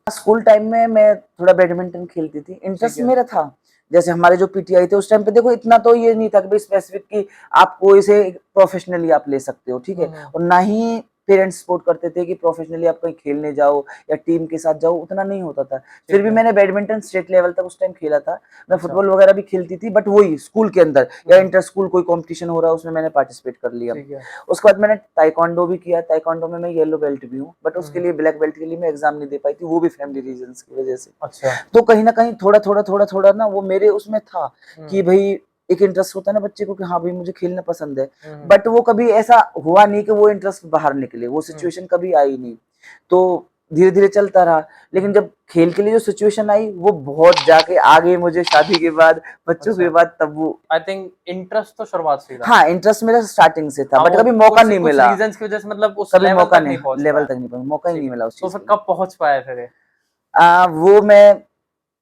School time में मैं थोड़ा बैडमिंटन खेलती थी, इंटरेस्ट मेरा था। जैसे हमारे जो पीटीआई थे उस टाइम पे देखो इतना तो ये नहीं था कि भाई स्पेसिफिक कि आपको इसे प्रोफेशनली आप ले सकते हो, ठीक है। और ना ही पेरेंट्स सपोर्ट करते थे कि प्रोफेशनली आप कहीं खेलने जाओ या टीम के साथ जाओ, उतना नहीं होता था। फिर भी मैंने बैडमिंटन स्टेट लेवल तक उस टाइम खेला था। मैं फुटबॉल वगैरह भी खेलती थी, बट वही स्कूल के अंदर या इंटर स्कूल कोई कंपटीशन हो रहा है उसमें मैंने पार्टिसिपेट कर लिया। उसके बाद मैंने ताइक्वांडो भी किया, ताइक्वांडो में मैं येलो बेल्ट भी हूँ, बट उसके लिए ब्लैक बेल्ट के लिए मैं एग्जाम नहीं दे पाई थी, वो भी फैमिली रीजंस की वजह से। अच्छा। तो कहीं ना कहीं थोड़ा ना वो मेरे उसमें था कि भाई एक इंटरेस्ट होता है ना बच्चे को कि हाँ भाई मुझे खेलना पसंद है, बट वो कभी ऐसा हुआ नहीं कि वो इंटरेस्ट बाहर निकले, वो सिचुएशन कभी आई नहीं। तो धीरे धीरे चलता रहा, लेकिन जब खेल के लिए जो सिचुएशन आई वो बहुत जाके आगे मुझे शादी के बाद, बच्चों के बाद, तब वो आई थिंक इंटरेस्ट तो शुरुआत से था। हाँ इंटरेस्ट मेरा स्टार्टिंग से था, हाँ, बट वो कभी मौका कुछ नहीं कुछ मिला, रीजंस की वजह से मतलब उस कभी लेवल मौका तक नहीं, नहीं पहुंच लेवल पाया। तक नहीं पहुंचा, मौका ही ठीक नहीं है, मिला उस तो चीज फिर के कब पहुंच पाया फिर ये? लिए। वो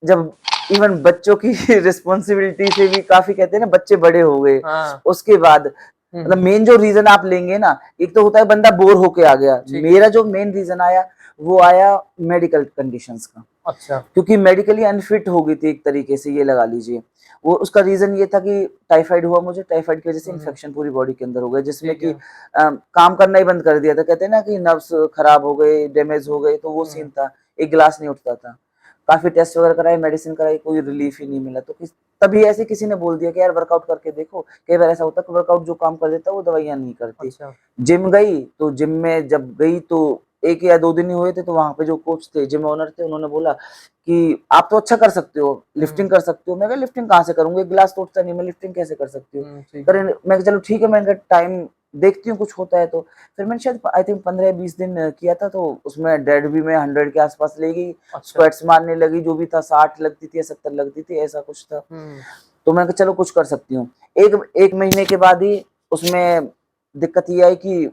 जब इवन बच्चों की रिस्पॉन्सिबिलिटी से भी काफी, कहते हैं ना बच्चे बड़े हो गए, हाँ। उसके बाद मतलब मेन जो रीजन आप लेंगे ना, एक तो होता है बंदा बोर होके आ गया, मेरा जो मेन रीजन आया वो आया मेडिकल कंडीशंस का। अच्छा। क्योंकि मेडिकली अनफिट हो गई थी एक तरीके से, ये लगा लीजिए। वो उसका रीजन ये था कि टाइफाइड हुआ मुझे, टाइफाइड की वजह से इन्फेक्शन पूरी बॉडी के अंदर हो गया, जिसमें कि काम करना ही बंद कर दिया था। कहते हैं ना कि नर्व्स खराब हो गए, डैमेज हो गए, तो वो सीन था, एक गिलास नहीं उठता था। काफी टेस्ट वगैरह कराए, मेडिसिन कराई, कोई रिलीफ ही नहीं मिला। तो तभी ऐसे किसी ने बोल दिया कि यार वर्कआउट करके देखो। कई बार ऐसा होता है कि वर्कआउट जो काम कर देता है वो दवाइयां नहीं करती। अच्छा। जिम गई, तो जिम में जब गई तो 1 या 2 दिन ही हुए थे, तो वहां पे जो कोच थे, जिम ओनर थे, उन्होंने बोला कि आप तो अच्छा कर सकते हो, लिफ्टिंग कर सकते हो। मैं कहा लिफ्टिंग कहाँ से करूंगा, एक गिलास तो उठता नहीं, मैं लिफ्टिंग कैसे कर सकती हूँ। करें, मैं चलो ठीक है, मैंने टाइम देखती हूँ कुछ होता है तो। फिर मैंने शायद आई थिंक 15 या 20 दिन किया था, तो उसमें डेड भी मैं 100 के आसपास ले गई। स्क्वाट्स मारने लगी, जो भी था 60 लगती थी या 70 लगती थी, ऐसा कुछ था। तो मैंने कहा चलो कुछ कर सकती हूँ। एक एक महीने के बाद ही उसमें दिक्कत ये आई कि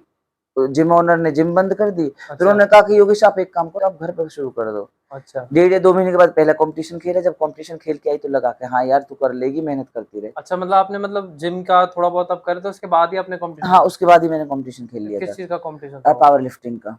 जिम ओनर ने जिम बंद कर दी। फिर उन्होंने कहा कि योगेश आप एक काम करो, आप घर पर शुरू कर दो। अच्छा। 1.5 या 2 महीने के बाद पहला कंपटीशन खेला, जब कंपटीशन खेल के आई तो लगा कि हाँ यार तू कर लेगी, मेहनत करती रहे। अच्छा, मतलब आपने मतलब जिम का थोड़ा बहुत आप करे थे, उसके बाद ही आपने कंपटीशन? हाँ, उसके बाद ही मैंने कंपटीशन खेल लिया किस था, चीज का कंपटीशन था वो? पावर लिफ्टिंग का।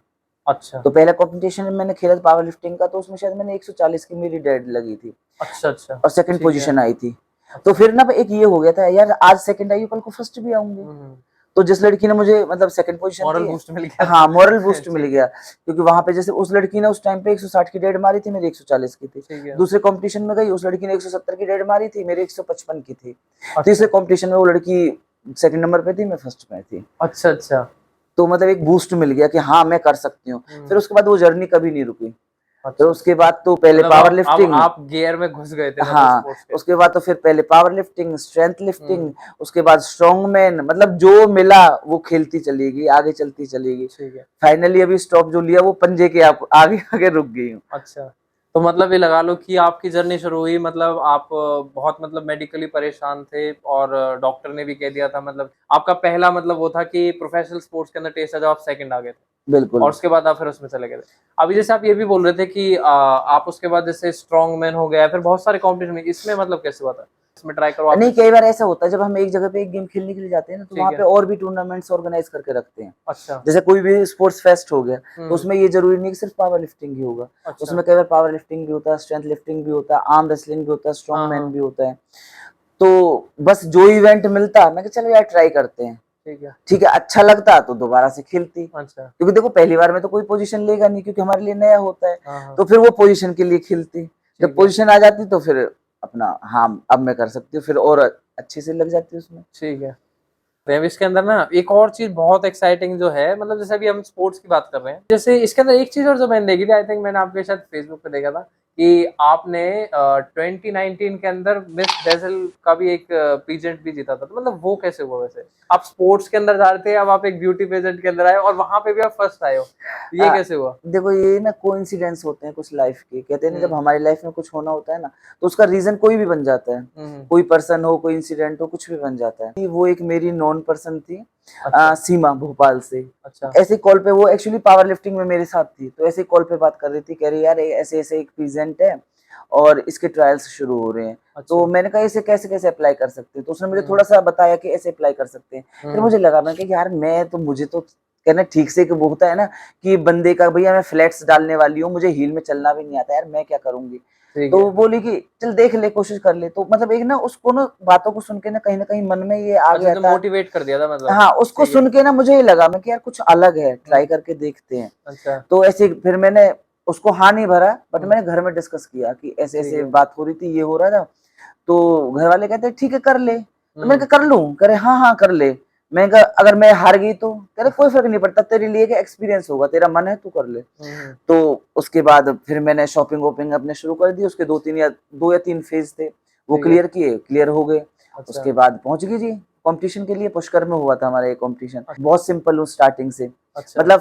अच्छा। तो पहला कंपटीशन मैंने खेला था पावर लिफ्टिंग का, तो उसमें शायद मैंने 140 की मेरी डेड लगी थी, अच्छा। अच्छा। और सेकंड ठीक है। पोजीशन आई थी। तो अच्छा। फिर ना एक ये हो गया था यार, आज सेकंड आई, कल को फर्स्ट भी आऊंगी। तो जिस लड़की ने मुझे मतलब सेकंड पोजीशन मॉरल दी, बूस्ट मिल गया हाँ मॉरल बूस्ट मिल ठीक गया, है। क्योंकि वहां पे जैसे उस लड़की ने उस टाइम पे 160 की डेड मारी थी, मेरी 140 की थी। ठीक है। दूसरे कंपटीशन में गई, उस लड़की ने 170 की डेड मारी थी, मेरी 155 की थी। तीसरे अच्छा। कंपटीशन में वो लड़की सेकंड नंबर पे थी, मैं फर्स्ट पे थी। अच्छा। अच्छा। तो मतलब एक बूस्ट मिल गया कि हाँ मैं कर सकती हूँ। फिर उसके बाद वो जर्नी कभी नहीं रुकी। फिर अच्छा। उसके बाद तो पहले मतलब पावर आप अब लिफ्टिंग, आप गियर में घुस गए थे मतलब हाँ स्पोर्ट्स के। उसके बाद तो फिर पहले पावर लिफ्टिंग, स्ट्रेंथ लिफ्टिंग, उसके बाद स्ट्रॉन्गमैन, मतलब जो मिला वो खेलती चलेगी, आगे चलती चलेगी। ठीक है। फाइनली अभी स्टॉप जो लिया वो पंजे के आगे आगे रुक गई हूँ। अच्छा, तो मतलब ये लगा लो कि आपकी जर्नी शुरू हुई, मतलब आप बहुत मतलब मेडिकली परेशान थे और डॉक्टर ने भी कह दिया था, मतलब आपका पहला मतलब वो था कि प्रोफेशनल स्पोर्ट्स के अंदर टेस्ट है जब आप सेकंड आ गए थे, बिल्कुल। और उसके बाद आप फिर उसमें चले गए थे। अभी जैसे आप ये भी बोल रहे थे कि आप उसके बाद जैसे स्ट्रॉन्ग मैन हो गया, फिर बहुत सारे कॉम्पिटिशन में, इसमें मतलब कैसे हुआ था? इसमें ट्राई करो नहीं, आपने? कई बार ऐसा होता है जब हम एक जगह पे एक गेम खेलने के लिए जाते हैं ना, तो ठीक वहाँ है। पे और भी टूर्नामेंट्स ऑर्गेनाइज करके रखते हैं। अच्छा। जैसे कोई भी स्पोर्ट्स फेस्ट हो गया, तो उसमें ये जरूरी नहीं कि सिर्फ पावर लिफ्टिंग ही होगा। अच्छा। उसमें कई बार पावर लिफ्टिंग भी होता है, स्ट्रेंथ लिफ्टिंग भी होता है, आर्म रेसलिंग भी होता है, स्ट्रॉन्ग हाँ, मैन हाँ। भी होता है। तो बस जो इवेंट मिलता, मैं चलो यार ट्राई करते हैं। ठीक है। ठीक है, अच्छा लगता तो दोबारा से खेलती, अच्छा। क्योंकि देखो पहली बार में तो कोई पोजीशन लेगा नहीं, क्योंकि हमारे लिए नया होता है। हाँ, हाँ। तो फिर वो पोजीशन के लिए खेलती, जब ठीक है। पोजीशन आ जाती तो फिर अपना हाँ अब मैं कर सकती हूँ, फिर और अच्छे से लग जाती है उसमें। ठीक है। तो अब इसके अंदर ना एक और चीज बहुत एक्साइटिंग जो है, मतलब जैसे अभी हम स्पोर्ट्स की बात कर रहे हैं, जैसे इसके अंदर एक चीज और जो मैंने देखी थी, आई थिंक मैंने आपके शायद फेसबुक पे देखा था कि आपने 2019 के अंदर मिस बेजल का भी एक पीजेंट भी जीता था, तो मतलब वो कैसे हुआ? वैसे आप स्पोर्ट्स के अंदर जा रहे थे, अब आप एक ब्यूटी पेजेंट के अंदर आए और वहां पे भी आप फर्स्ट आए हो, ये आ, कैसे हुआ? देखो ये ना कोइंसिडेंस होते हैं कुछ लाइफ के, कहते हैं ना जब हम्म। हमारी लाइफ में कुछ होना होता है ना, तो उसका रीजन कोई भी बन जाता है। हम्म। कोई पर्सन हो, कोई इंसिडेंट हो, कुछ भी बन जाता है। वो एक मेरी नॉन पर्सन थी, अच्छा। सीमा भोपाल से। अच्छा। ऐसे कॉल पे, वो एक्चुअली पावर लिफ्टिंग में मेरे साथ थी, तो ऐसे कॉल पे बात कर रही थी, कह रही यार ऐसे ऐसे एक प्रेजेंट है और इसके ट्रायल्स शुरू हो रहे हैं। तो अच्छा। मैंने कहा इसे कैसे कैसे अप्लाई कर सकते हैं, तो उसने मुझे थोड़ा सा बताया कि ऐसे अप्लाई कर सकते हैं। फिर मुझे लगा, मैं कि यार मैं तो, मुझे तो कहना ठीक से, कि वो होता है ना कि बंदे का भैया मैं फ्लैट्स डालने वाली हूँ, मुझे हील में चलना भी नहीं आता यार, मैं क्या करूंगी। ठीक तो है। वो बोली कि चल देख ले, कोशिश कर ले। तो मतलब एक ना उसको ना बातों को सुन के ना कहीं ना कहीं मन में ये आ अच्छा, गया तो था। मोटिवेट कर दिया था मतलब। हाँ, उसको ठीक है। सुन के ना मुझे ये लगा मैं कि यार कुछ अलग है, ट्राई हुँ, करके देखते हैं। अच्छा। तो ऐसे फिर मैंने उसको हाँ नहीं भरा, बट हुँ, मैंने घर में डिस्कस किया कि ठीक ऐसे-ऐसे है। बात हो रही थी, ये हो रहा था। तो घर वाले कहते ठीक है कर ले। तो मैंने हुँ, कहा कर लूँ? कह रहे हाँ, हाँ कर ले। मैंने कहा अगर मैं हार गई तो? कह रहे कोई फ़र्क नहीं पड़ता, तेरे लिए एक एक्सपीरियंस होगा, तेरा मन है तू कर ले। हुँ, हुँ, तो उसके बाद फिर मैंने शॉपिंग-वॉपिंग अपने शुरू कर दी, उसके 2 या 3 फेज़ थे, वो ठीक है। क्लियर हो गए। अच्छा, उसके बाद पहुँच गई जी कॉम्पिटिशन के लिए, पुष्कर में हुआ था हमारा ये कॉम्पिटिशन। अ बहुत सिंपल हूँ स्टार्टिंग से, अच्छा। मतलब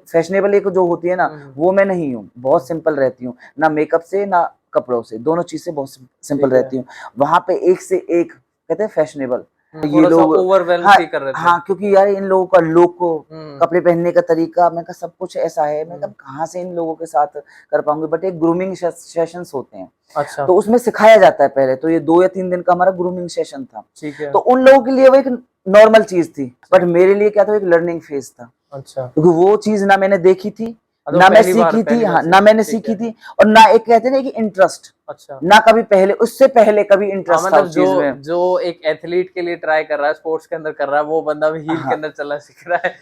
फैशनेबल एक जो होती है ना, हुँ, हुँ, वो मैं नहीं हूँ, बहुत हुँ, सिंपल रहती हूँ। ना मेकअप से, ना कपड़ों से, दोनों चीज़ से बहुत सिंपल ठीक है। रहती हूँ। वहाँ पे एक से एक कहते हैं फैशनेबल। ये थोड़ा-सा लोग ओवरवेल्म हाँ, फ़ील कर रहे थे। हाँ, क्योंकि यार इन लोगों का लुक, हुँ, कपड़े पहनने का तरीका, मैंने कहा सब कुछ ऐसा है, मैं हुँ, कहा कहाँ से इन लोगों के साथ कर पाऊँगी, बट एक ग्रूमिंग सेशंस होते हैं, अच्छा, तो उसमें सिखाया जाता है पहले, तो ये 2 या 3 दिन का हमारा ग्रूमिंग सेशन था। ठीक है। तो उन लोगों के लिए वो एक नॉर्मल चीज़ थी, बट अच्छा, मेरे लिए क्या था, एक लर्निंग फेज़ था। अच्छा। क्योंकि वो चीज़ ना मैंने देखी थी, तो ना मैं पहली बार ना सीखी, मैंने ठीक सीखी है। थी, और ना एक कहते हैं ना कि इंटरेस्ट, अच्छा। ना कभी पहले, उससे पहले कभी हाँ, इंटरेस्ट था मतलब उस जो चीज़ में। जो एक एथलीट के लिए ट्राई कर रहा है, स्पोर्ट्स के अंदर कर रहा है, वो बंदा भी हील के हाँ, अंदर चलना सीख रहा है।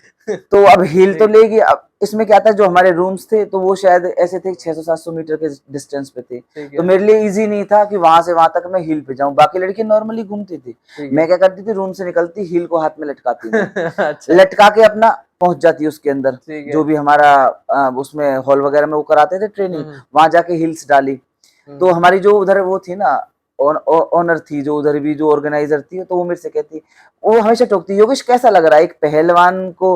तो अब हील तो ठीक, लेगी। अब इसमें क्या था, जो हमारे रूम्स थे तो वो शायद ऐसे थे 600-700 मीटर के डिस्टेंस पे थे। ठीक तो है, मेरे लिए ईज़ी नहीं था कि वहाँ से वहाँ तक मैं हील पे जाऊँ। बाकी लड़कियाँ नॉर्मली घूमती थी। ठीक मैं है। क्या करती थी, रूम से निकलती, हील को हाथ में लटकाती नहीं। अच्छा, लटका के अपना पहुँच जाती उसके अंदर, ठीक जो है। भी हमारा उसमें हॉल वगैरह में वो कराते थे हुँ, ट्रेनिंग, हुँ, वहाँ जाके हील्स डाली। हुँ, तो हमारी जो उधर वो थी ना, ओनर थी जो उधर भी, जो ऑर्गेनाइजर थी, तो वो मेरे से कहती, वो हमेशा टोकती, योगेश कैसा लग रहा है एक पहलवान को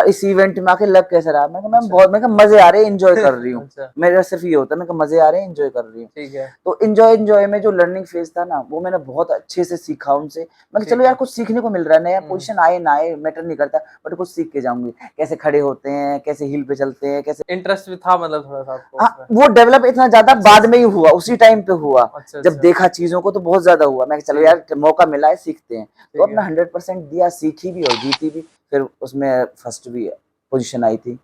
इस इवेंट में आके, लग कैसा रहा? मैं कहा मैम अच्छा। बहुत, मैं कहा मजे आ रहे हैं, एंजॉय कर रही हूँ। अच्छा, मेरा सिर्फ ये होता है, मैं कहा मजे आ रहे हैं, एंजॉय कर रही हूँ। ठीक है, तो एन्जॉय में जो लर्निंग फेज़ था ना, वो मैंने बहुत अच्छे से सीखा उनसे। मैं कहा चलो ठीक यार है। कुछ सीखने को मिल रहा है, नया हुँ, पोज़ीशन आए ना आए मैटर नहीं करता, बट कुछ सीख के जाऊँगी। कैसे खड़े होते हैं, कैसे हील पे चलते हैं, कैसे। इंटरेस्ट भी था मतलब थोड़ा-सा आपको हाँ, उसमें? वो डेवलप इतना ज़्यादा अच्छा, बाद में अच्छा। ही हुआ, उसी टाइम पे हुआ। अच्छा, जब अच्छा। देखा चीज़ों को तो बहुत ज़्यादा हुआ। मैं कहा चलो ठीक है, यार मौका मिला है, सीखते हैं। तो ठीक अपना है। 100% दिया, सीखी भी और जीती भी। फिर उसमें फर्स्ट भी पोज़ीशन आई थी।